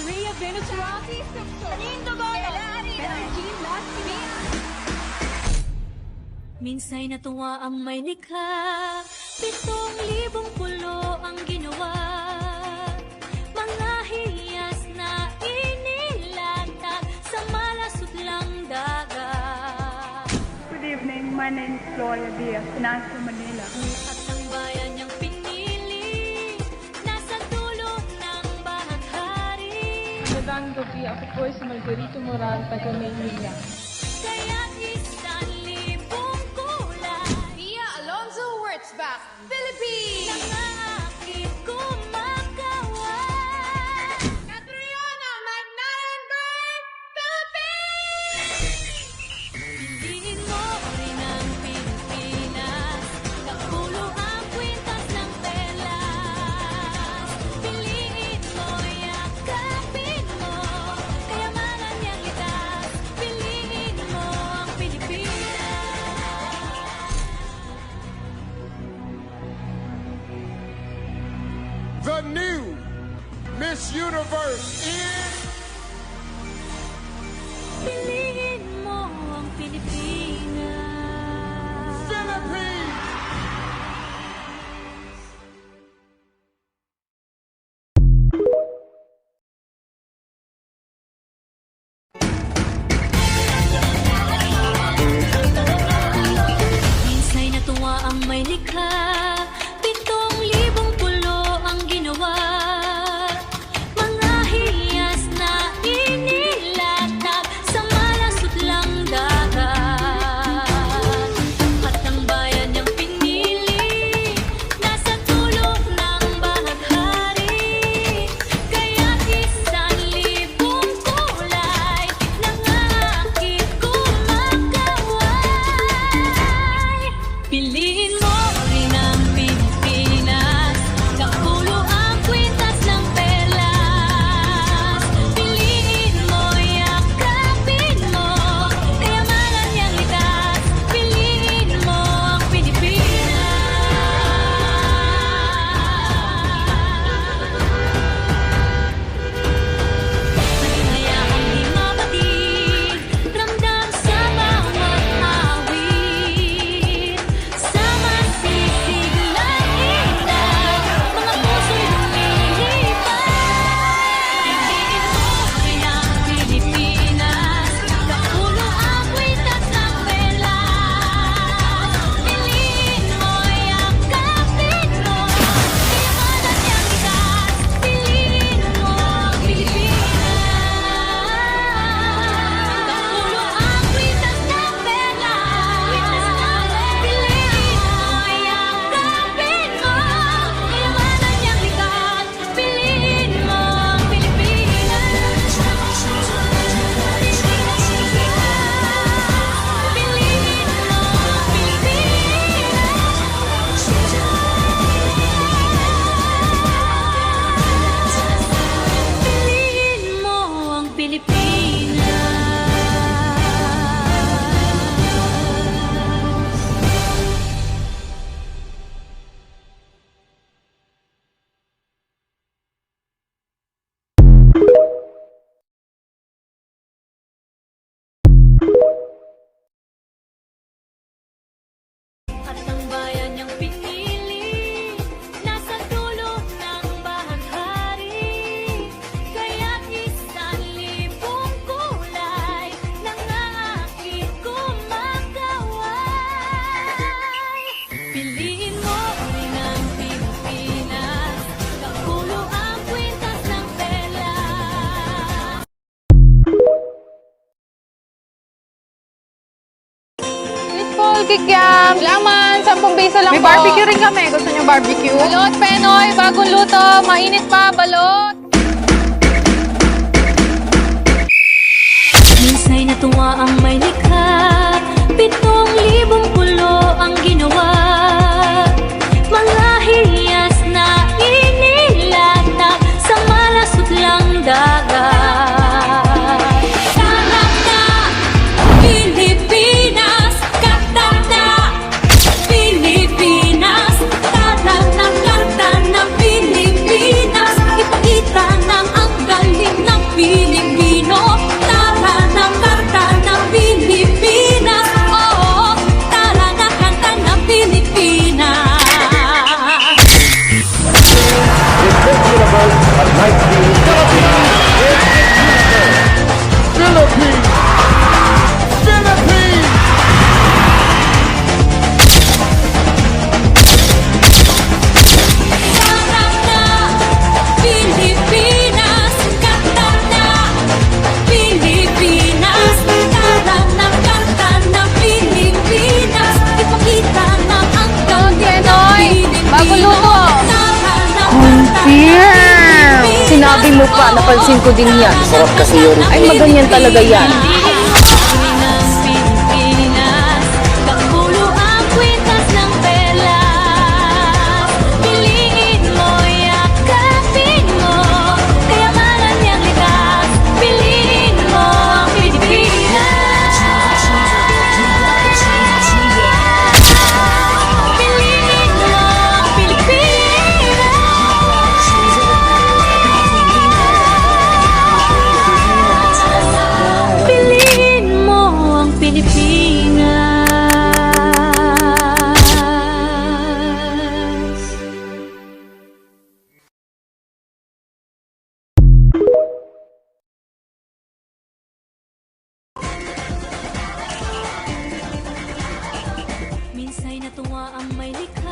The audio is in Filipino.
Maria Venuturati, Nindo Minsay natuwa ang may likha, 7,000 pulo ang ginawa. Mga hiyas na inilatag sa malasutlang dagat. Good evening, my name is Gloria Diaz, Financial Manila. At ang bayan niyang pinili, nasa dulo ng bahaghari. Magandang gabi, ako po si Margarito Moral, taga Maynila. Kaya isang libong kulay, Mia Alonzo Wurtzbach, Philippines. nangakit kumakawa. Catriona Magnarenberg, Philippines. Piliin mo rin ang Pilipinas, kapulo ang kwintas ng pelas. Piliin mo, yakapin mo, kayamanan niyang litas. Piliin mo ang Pilipinas. The new Miss Universe is Piliin mo ang Pilipinas. Philippines. Minsay natuwa ang may likha, 7,000 pulo ang ginawa. Mga hiyas na inilatag sa malasutlang dagat. At ang bayan niyang pinili, nasa tulog ng bahaghari. Kaya 1,000 kulay, nangakit kumakaway. Piliin mo rin ang Pilipinas, kapulo ang kwintas ng pelas. Piliin mo, yakapin mo, kayamanan niyang litas. Piliin mo ang Pilipinas. Hayaan di mapatid, ramdam sa bawat awit. Sama sisig na ilan, mga puso'y lumilipad. Piliin mo rin ang Pilipinas, kapulo ang kwintas ng pelas. Piliin mo, yakapin mo, kayamanan niyang litas. Piliin mo ang Pilipinas, kapulo ang kwintas ng pelas. Piliin mo, yakapin mo, kayamanan niyang likas. Piliin mo ang Pilipinas. Piliin mo ang Piliin mo ang Pilipinas. At ang bayan niyang pinili, nasa dulo ng bahaghari. Kaya 1,000 kulay, nangakit kumakaway. Piliin mo rin ang Pilipinas, kapulo ang kwintas ng pelas. Fishball kikiam. Laman, 10 piso lang May po. barbecue rin kami. Gusto niyo barbecue? Balot, Penoy, bagong luto. Mainit pa, balot. Minsay natuwa ang may likha, 7,000 pulo ang ginawa. Mga hiyas na inilatag sa malasutlang dagat. Katak na Pilipinas, katak na Pilipinas, katak ng Pilipinas, ipakita ng ang galing na mo pa, napansin ko din yan. Sarap kasi yun. Ay, maganyan talaga yan. Pilipinas, Pilipinas, kapulo ang kwintas ng perlas. Piliin mo, yakapin mo, kayamanan niyang likas. Piliin mo ang Pilipinas. Piliin mo ang Pilipinas. Piliin mo ang Pilipinas. Minsa'y natuwa ang may likha.